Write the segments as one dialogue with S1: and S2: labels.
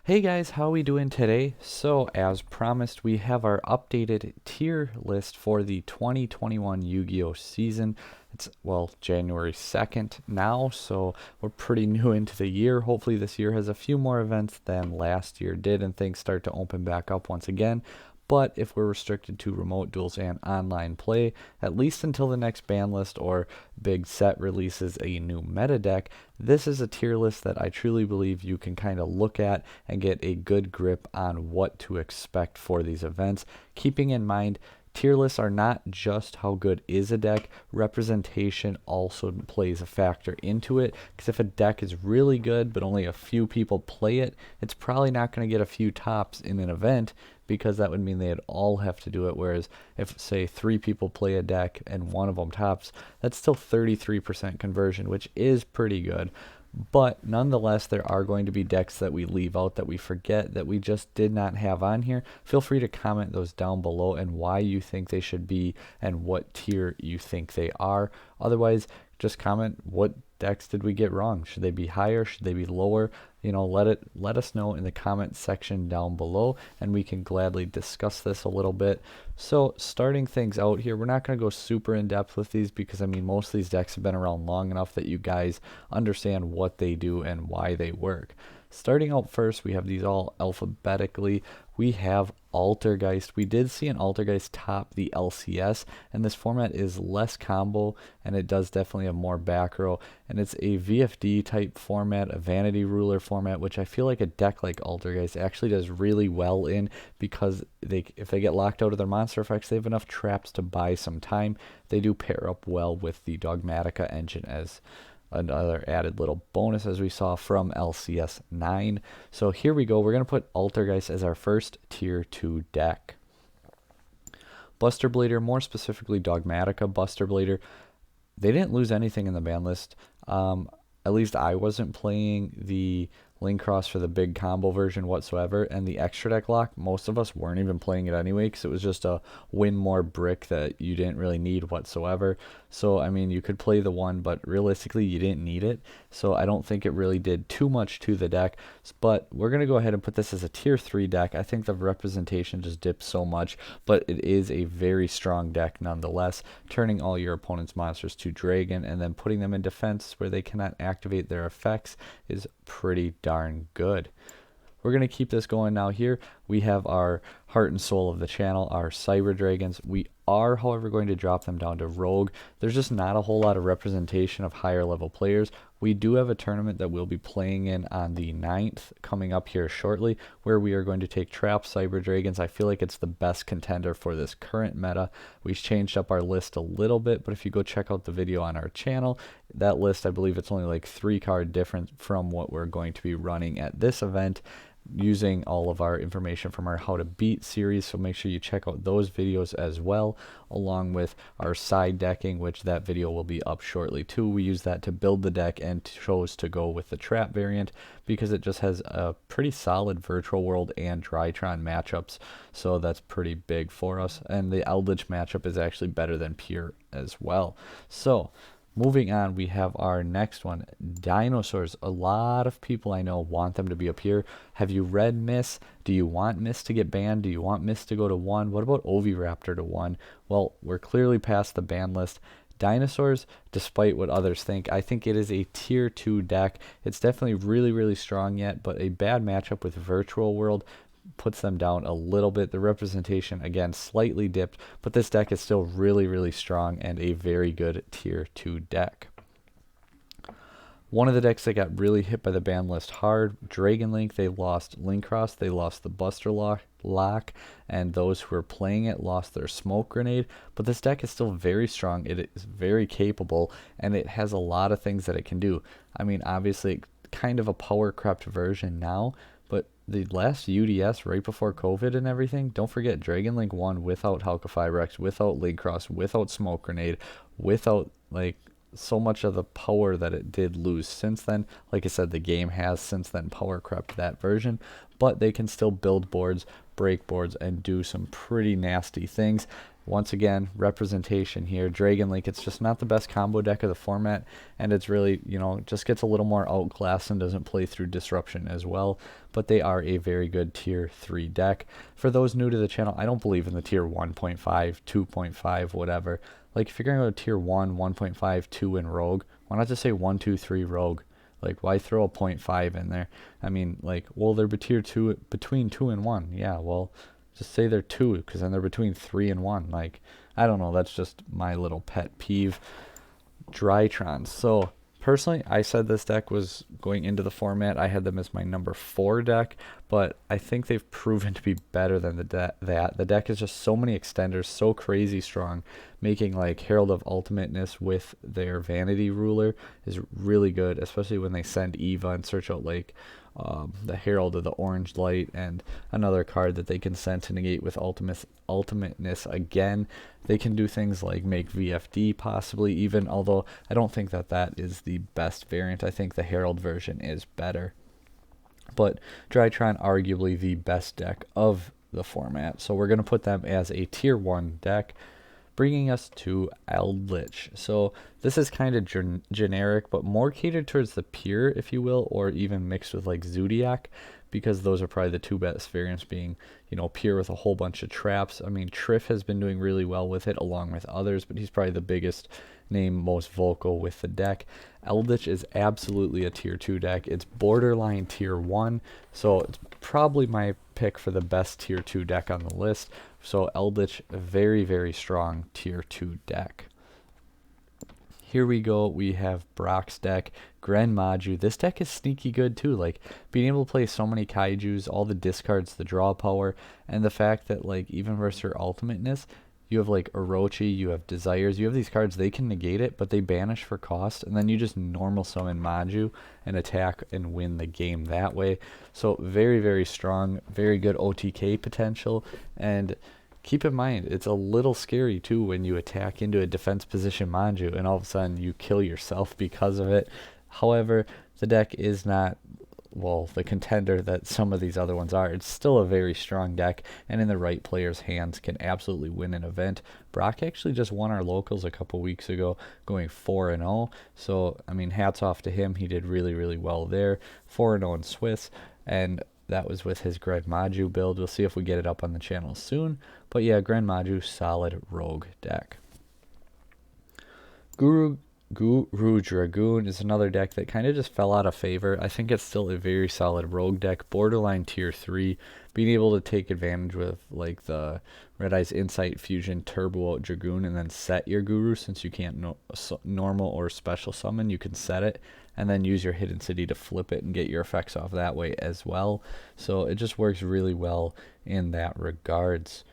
S1: Hey guys, how are we doing today? So, as promised, we have our updated tier list for the 2021 Yu-Gi-Oh season. It's, well, January 2nd now, so we're pretty new into the year. Hopefully this year has a few more events than last year did and things start to open back up once again. But if we're restricted to remote duels and online play, at least until the next ban list or big set releases a new meta deck, this is a tier list that I truly believe you can kind of look at and get a good grip on what to expect for these events. Keeping in mind, tier lists are not just how good is a deck, representation also plays a factor into it, because if a deck is really good but only a few people play it, it's probably not going to get a few tops in an event, because that would mean they'd all have to do it. Whereas if, say, 3 people play a deck and one of them tops, that's still 33% conversion, which is pretty good. But nonetheless, there are going to be decks that we leave out, that we forget, that we just did not have on here. Feel free to comment those down below and why you think they should be and what tier you think they are. Otherwise, just comment what decks did we get wrong. Should they be higher? Should they be lower? Let us know in the comment section down below, and we can gladly discuss this a little bit. So starting things out here, we're not going to go super in depth with these, because I mean most of these decks have been around long enough that you guys understand what they do and why they work. Starting out first, we have these all alphabetically. We have Altergeist. We did see an Altergeist top the LCS, and this format is less combo, and it does definitely have more back row, and it's a VFD type format, a Vanity Ruler format, which I feel like a deck like Altergeist actually does really well in, because if they get locked out of their monster effects, they have enough traps to buy some time. They do pair up well with the Dogmatika engine as another added little bonus, as we saw from LCS 9. So here we go. We're going to put Altergeist as our first tier 2 deck. Buster Blader, more specifically Dogmatika Buster Blader, they didn't lose anything in the ban list. At least I wasn't playing the Link Cross for the big combo version whatsoever, and the extra deck lock, most of us weren't even playing it anyway, because it was just a win more brick that you didn't really need whatsoever. So I mean, you could play the one, but realistically you didn't need it, so I don't think it really did too much to the deck. But we're going to go ahead and put this as a tier 3 deck. I think the representation just dips so much, but it is a very strong deck nonetheless, turning all your opponent's monsters to dragon and then putting them in defense where they cannot activate their effects is pretty darn good. We're going to keep this going now. Here we have our heart and soul of the channel, our Cyber Dragons. We are, however, going to drop them down to Rogue. There's just not a whole lot of representation of higher level players. We do have a tournament that we'll be playing in on the 9th coming up here shortly, where we are going to take Trap Cyber Dragons. I feel like it's the best contender for this current meta. We've changed up our list a little bit, but if you go check out the video on our channel, that list, I believe it's only like 3 card difference from what we're going to be running at this event, using all of our information from our How to Beat series. So make sure you check out those videos as well, along with our side decking, which that video will be up shortly too. We use that to build the deck and chose to go with the trap variant because it just has a pretty solid virtual world and Drytron matchups, so that's pretty big for us. And the Eldlich matchup is actually better than pure as well. So moving on, we have our next one, Dinosaurs. A lot of people I know want them to be up here. Have you read Miss? Do you want Miss to get banned? Do you want Miss to go to 1? What about Oviraptor to 1? Well, we're clearly past the ban list. Dinosaurs, despite what others think, I think it is a tier 2 deck. It's definitely really, really strong yet, but a bad matchup with Virtual World puts them down a little bit. The representation, again, slightly dipped, but this deck is still really, really strong and a very good tier 2 deck. One of the decks that got really hit by the ban list hard, Dragon Link, they lost Link Cross, they lost the Buster Lock, and those who were playing it lost their Smoke Grenade, but this deck is still very strong. It is very capable, and it has a lot of things that it can do. I mean, obviously, kind of a power crept version now, but the last UDS right before COVID and everything, don't forget Dragon Link won without Halka Rex, without Link Cross, without Smoke Grenade, without like so much of the power that it did lose since then. Like I said, the game has since then power crept that version, but they can still build boards, break boards, and do some pretty nasty things. once again, representation here. Dragon Link, it's just not the best combo deck of the format, and it's really, just gets a little more outclassed and doesn't play through disruption as well, but they are a very good tier 3 deck. For those new to the channel, I don't believe in the tier 1.5, 2.5, whatever. Like, if you're going to go to tier 1, 1.5, 2 in Rogue, why not just say 1, 2, 3 Rogue? Like, why throw a 0.5 in there? I mean, like, well, they're tier 2, between 2 and 1. Yeah, well, just say they're 2, because then they're between 3 and 1. Like, I don't know. That's just my little pet peeve. Drytron. So, personally, I said this deck was going into the format. I had them as my number 4 deck, but I think they've proven to be better than that. The deck is just so many extenders, so crazy strong, making like Herald of Ultimateness with their Vanity Ruler is really good, especially when they send Eva and search out like the Herald of the Orange Light and another card that they can send to negate with Ultimateness again. They can do things like make VFD possibly even, although I don't think that is the best variant. I think the Herald version is better. But Drytron arguably the best deck of the format, so we're going to put them as a tier 1 deck. Bringing us to Eldlich. So this is kind of generic, but more catered towards the pure, if you will, or even mixed with like Zodiac, because those are probably the two best variants, being, pure with a whole bunch of traps. I mean, Triff has been doing really well with it along with others, but he's probably the biggest name, most vocal with the deck. Eldlich is absolutely a tier 2 deck. It's borderline tier 1, so it's probably my pick for the best tier 2 deck on the list. So Eldlich, very, very strong tier 2 deck. Here we go. We have Brock's deck, Gren Maju. This deck is sneaky good too. Like, being able to play so many kaijus, all the discards, the draw power, and the fact that like even versus her ultimateness, you have like Orochi, you have Desires, you have these cards, they can negate it, but they banish for cost, and then you just normal summon Maju and attack and win the game that way. So very, very strong, very good OTK potential, and keep in mind, it's a little scary too when you attack into a defense position Maju and all of a sudden you kill yourself because of it. However, the deck is not, well, the contender that some of these other ones are. It's still a very strong deck, and in the right player's hands can absolutely win an event. Brock actually just won our locals a couple weeks ago, going 4-0. So, I mean, hats off to him. He did really, really well there. 4-0 in Swiss, and that was with his Gren Maju build. We'll see if we get it up on the channel soon. But yeah, Gren Maju, solid rogue deck. Guru Dragoon is another deck that kind of just fell out of favor. I think it's still a very solid rogue deck, borderline tier 3, being able to take advantage with like the Red Eyes Insight Fusion Turbo out Dragoon and then set your Guru, since you can't normal or special summon, you can set it and then use your Hidden City to flip it and get your effects off that way as well. So it just works really well in that regards.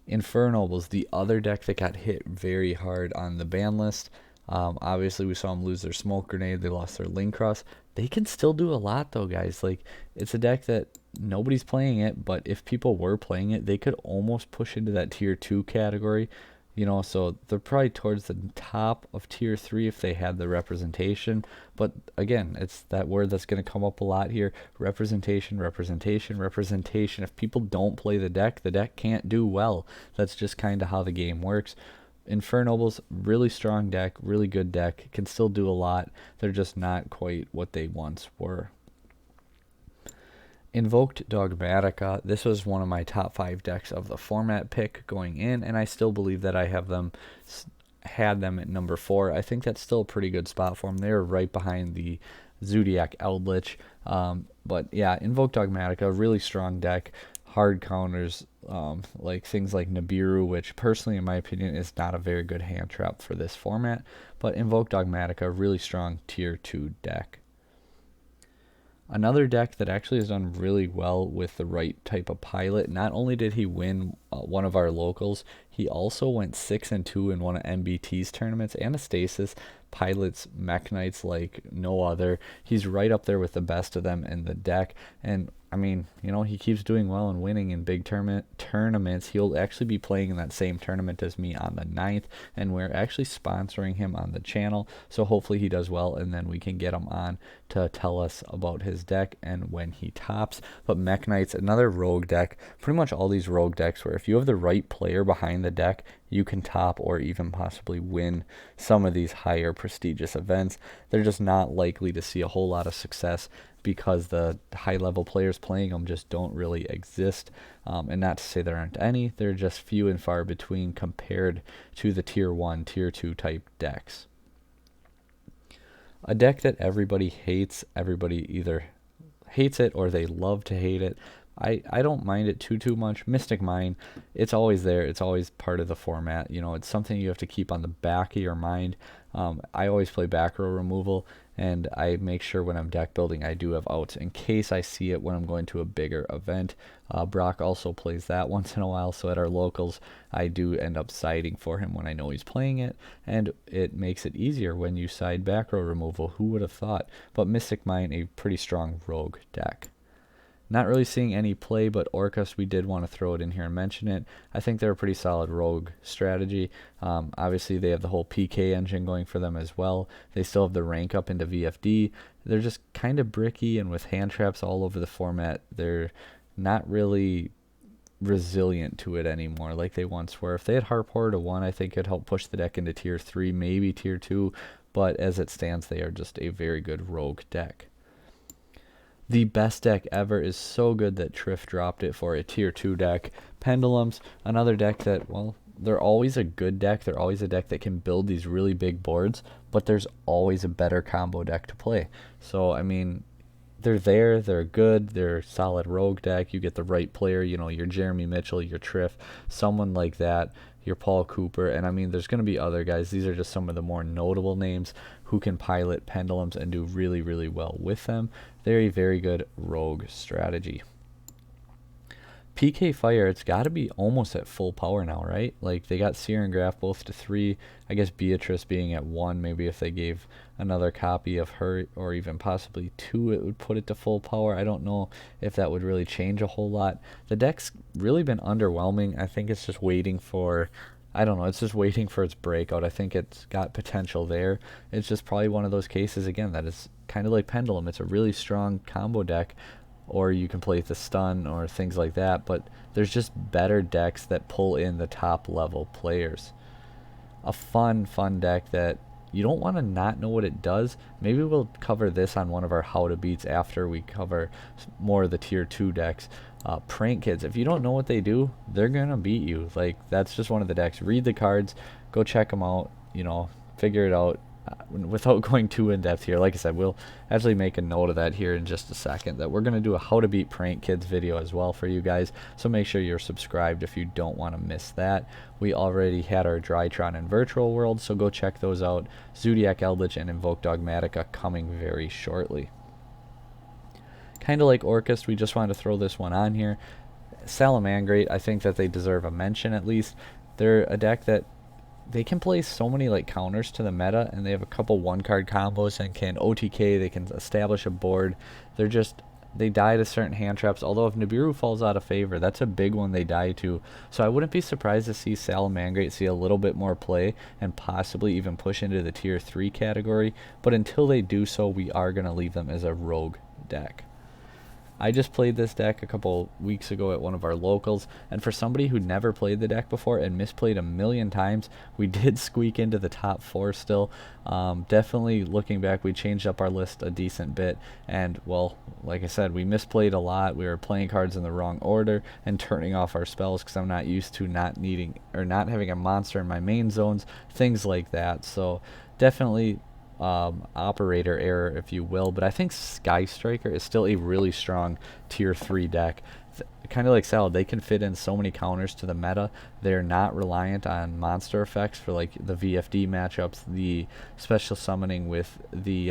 S1: Inferno was the other deck that got hit very hard on the ban list. Obviously, we saw them lose their Smoke Grenade. They lost their Link Cross. They can still do a lot, though, guys. Like, it's a deck that nobody's playing it, but if people were playing it, they could almost push into that tier 2 category. So they're probably towards the top of tier 3 if they had the representation. But again, it's that word that's going to come up a lot here. Representation, representation, representation. If people don't play the deck can't do well. That's just kind of how the game works. Infernobles, really strong deck, really good deck, can still do a lot. They're just not quite what they once were. Invoked Dogmatika. This was one of my top 5 decks of the format pick going in, and I still believe that I had them at number 4. I think that's still a pretty good spot for them. They're right behind the Zodiac Eldlich. But yeah, Invoked Dogmatika, really strong deck. Hard counters, like things like Nibiru, which personally, in my opinion, is not a very good hand trap for this format. But Invoked Dogmatika, really strong tier 2 deck. Another deck that actually has done really well with the right type of pilot. Not only did he win one of our locals, he also went 6-2 in one of MBT's tournaments. Anastasis pilots Mech Knights like no other. He's right up there with the best of them in the deck. And I mean, he keeps doing well and winning in big tournaments. He'll actually be playing in that same tournament as me on the 9th, and we're actually sponsoring him on the channel. So hopefully he does well, and then we can get him on to tell us about his deck and when he tops. But Mech Knights, another rogue deck. Pretty much all these rogue decks where if you have the right player behind in the deck, you can top or even possibly win some of these higher prestigious events. They're just not likely to see a whole lot of success because the high level players playing them just don't really exist. And not to say there aren't any, they're just few and far between compared to the tier 1, tier 2 type decks. A deck that everybody hates, everybody either hates it or they love to hate it. I don't mind it too much. Mystic Mine, it's always there. It's always part of the format. You know, it's something you have to keep on the back of your mind. I always play back row removal, and I make sure when I'm deck building I do have outs in case I see it when I'm going to a bigger event. Brock also plays that once in a while, so at our locals I do end up siding for him when I know he's playing it, and it makes it easier when you side back row removal. Who would have thought? But Mystic Mine, a pretty strong rogue deck. Not really seeing any play, but Orcust, we did want to throw it in here and mention it. I think they're a pretty solid rogue strategy. Obviously, they have the whole PK engine going for them as well. They still have the rank up into VFD. They're just kind of bricky, and with hand traps all over the format, they're not really resilient to it anymore like they once were. If they had Harp Horror to 1, I think it'd help push the deck into tier 3, maybe tier 2, but as it stands, they are just a very good rogue deck. The best deck ever is so good that Triff dropped it for a tier 2 deck. Pendulums, another deck that, well, they're always a good deck. They're always a deck that can build these really big boards, but there's always a better combo deck to play. So, I mean, they're there, they're good, they're a solid rogue deck. You get the right player, you know, your Jeremy Mitchell, your Triff, someone like that, your Paul Cooper, and I mean, there's going to be other guys. These are just some of the more notable names who can pilot pendulums and do really, really well with them. They're a very good rogue strategy. PK Fire, it's got to be almost at full power now, right? Like, they got Seer and Graph both to 3. I guess Beatrice being at 1, maybe if they gave another copy of her, or even possibly 2, it would put it to full power. I don't know if that would really change a whole lot. The deck's really been underwhelming. I think it's just waiting for, I don't know, it's just waiting for its breakout. I think it's got potential there. It's just probably one of those cases, again, that is kind of like Pendulum. It's a really strong combo deck, or you can play the stun or things like that, but there's just better decks that pull in the top level players. A fun deck that you don't want to not know what it does. Maybe we'll cover this on one of our how to beats after we cover more of the tier 2 decks. Prank Kids, if you don't know what they do, they're gonna beat you. Like, that's just one of the decks. Read the cards, go check them out, you know, figure it out. Without going too in depth here, like I said, we'll actually make a note of that here in just a second, that we're going to do a how to beat Prank Kids video as well for you guys, so make sure you're subscribed if you don't want to miss that. We already had our Drytron and Virtual World, so go check those out. Zodiac, Eldlich, and Invoked Dogmatika coming very shortly. Kind of like Orcust, we just wanted to throw this one on here. Salamangrate, I think that they deserve a mention at least. They're a deck that they can play so many like counters to the meta, and they have a couple 1-card combos and can OTK, they can establish a board. They die to certain hand traps, although if Nibiru falls out of favor, that's a big one they die to. So I wouldn't be surprised to see Salamangrate see a little bit more play and possibly even push into the tier 3 category, but until they do so, we are going to leave them as a rogue deck. I just played this deck a couple weeks ago at one of our locals, and for somebody who never played the deck before and misplayed a million times, we did squeak into the top 4 still. Definitely looking back, we changed up our list a decent bit, and well, like I said, we misplayed a lot. We were playing cards in the wrong order and turning off our spells because I'm not used to not having a monster in my main zones, things like that. So definitely operator error, if you will, but I think Sky Striker is still a really strong tier 3 deck. Kind of like Salad, they can fit in so many counters to the meta. They're not reliant on monster effects for like the VFD matchups, the special summoning with the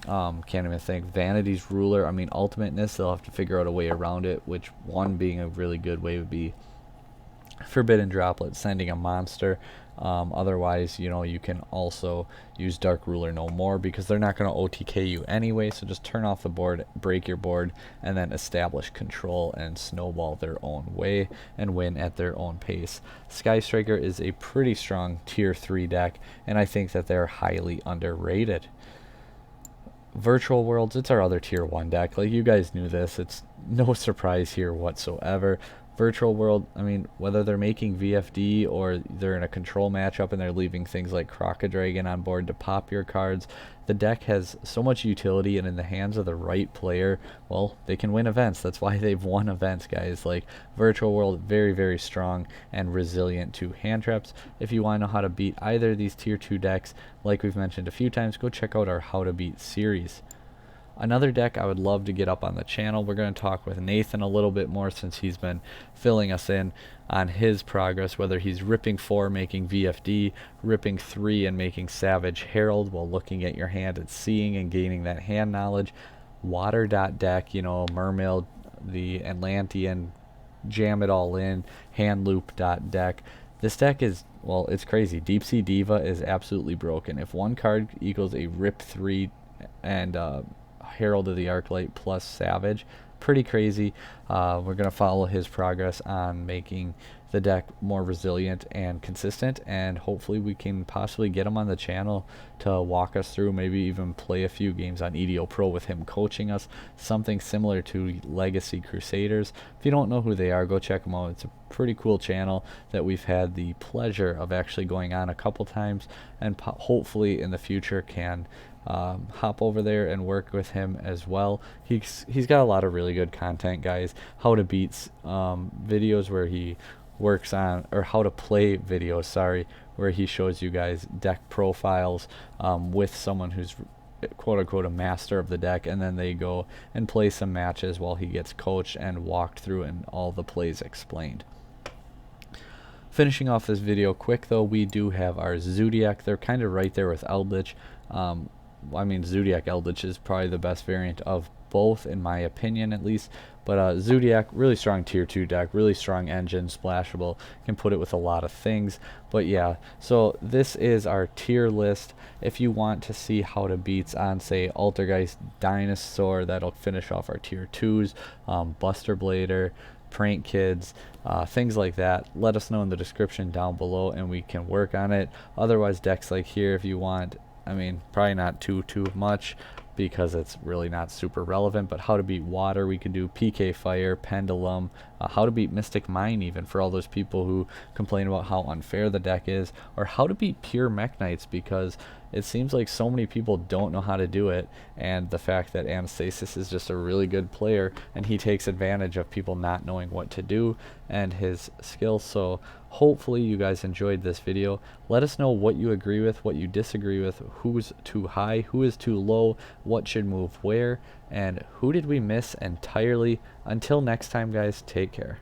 S1: can't even think, Vanity's Ruler. I mean, Ultimateness, they'll have to figure out a way around it, which one being a really good way would be Forbidden Droplet, sending a monster. Otherwise, you know, you can also use Dark Ruler no more because they're not going to OTK you anyway, so just turn off the board, break your board, and then establish control and snowball their own way and win at their own pace. Sky Striker is a pretty strong tier 3 deck, and I think that they're highly underrated. Virtual Worlds, it's our other tier 1 deck. Like, you guys knew this, it's no surprise here whatsoever. Virtual World, I mean, whether they're making VFD or they're in a control matchup and they're leaving things like Crocodragon on board to pop your cards, the deck has so much utility, and in the hands of the right player, well, they can win events. That's why they've won events, guys. Like, Virtual World, very, very strong and resilient to hand traps. If you want to know how to beat either of these tier 2 decks, like we've mentioned a few times, go check out our How to Beat series. Another deck I would love to get up on the channel, we're going to talk with Nathan a little bit more since he's been filling us in on his progress, whether he's ripping 4 making VFD, ripping 3 and making Savage Herald while looking at your hand and seeing and gaining that hand knowledge. Water.deck, you know, Mermail, the Atlantean, jam it all in, Handloop.deck. This deck is, well, it's crazy. Deep Sea Diva is absolutely broken. If one card equals a Rip 3 and Herald of the Arclight plus Savage, pretty crazy. We're going to follow his progress on making the deck more resilient and consistent, and hopefully we can possibly get him on the channel to walk us through, maybe even play a few games on EDO Pro with him coaching us, something similar to Legacy Crusaders. If you don't know who they are, go check them out. It's a pretty cool channel that we've had the pleasure of actually going on a couple times, and hopefully in the future can hop over there and work with him as well. He's got a lot of really good content, guys. How to Beats videos where he works on, or how to play videos, sorry, where he shows you guys deck profiles with someone who's quote unquote a master of the deck, and then they go and play some matches while he gets coached and walked through and all the plays explained. Finishing off this video quick though, we do have our Zodiac. They're kind of right there with Eldlich. I mean, Zodiac Eldlich is probably the best variant of both, in my opinion at least. But Zodiac, really strong tier 2 deck, really strong engine, splashable, can put it with a lot of things. But yeah, so this is our tier list. If you want to see how to beats on, say, Altergeist Dinosaur, that'll finish off our tier 2s, Buster Blader, Prank Kids, things like that, let us know in the description down below and we can work on it. Otherwise, decks like here, if you want, I mean, probably not too much because it's really not super relevant, but how to beat water, we could do PK Fire, Pendulum, how to beat Mystic Mine, even for all those people who complain about how unfair the deck is, or how to beat pure Mech Knights, because it seems like so many people don't know how to do it, and the fact that Anastasis is just a really good player and he takes advantage of people not knowing what to do and his skills. So hopefully you guys enjoyed this video. Let us know what you agree with, what you disagree with, who's too high, who is too low, what should move where, and who did we miss entirely. Until next time, guys, take care.